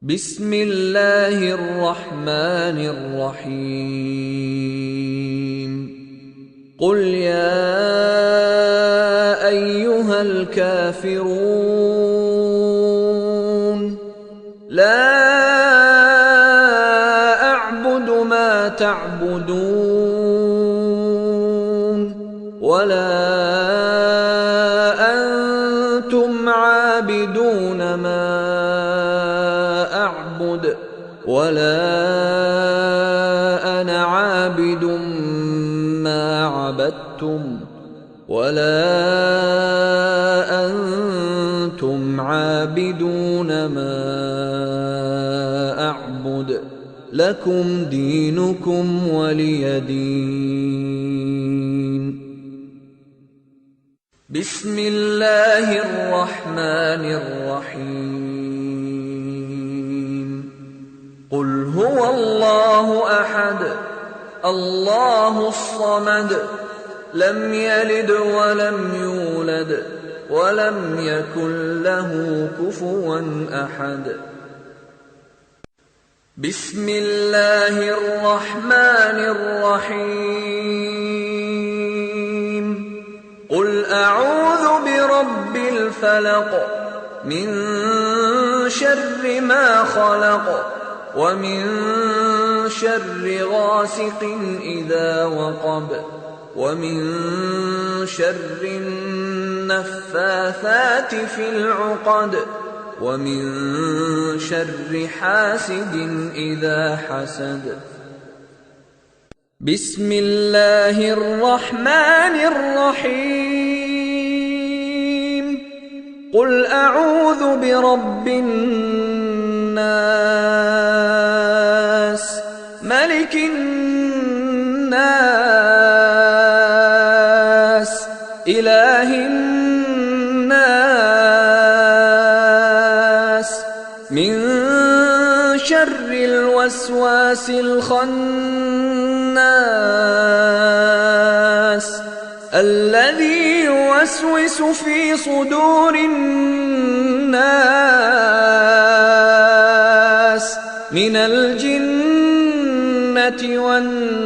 بسم الله الرحمن الرحيم قل يا أيها الكافرون لا أعبد ما تعبدون ولا أنتم عابدون ما أعبد ولا أنا عابد ما عبدتم ولا أنتم عابدون ما أعبد لكم دينكم ولي دين. بسم الله الرحمن الرحيم قل هو الله أحد الله الصمد لم يلد ولم يولد ولم يكن له كفوا أحد. بسم الله الرحمن الرحيم قل أعوذ برب الفلق من شر ما خلق ومن شر غاسق إذا وقب ومن شر النفاثات في العقد ومن شر حاسد إذا حسد. بسم الله الرحمن الرحيم قل أعوذ برب الناس ملك الناس إله الناس من شر الوسواس الخناس الذي يوسوس في صدور الناس من الجنة والناس.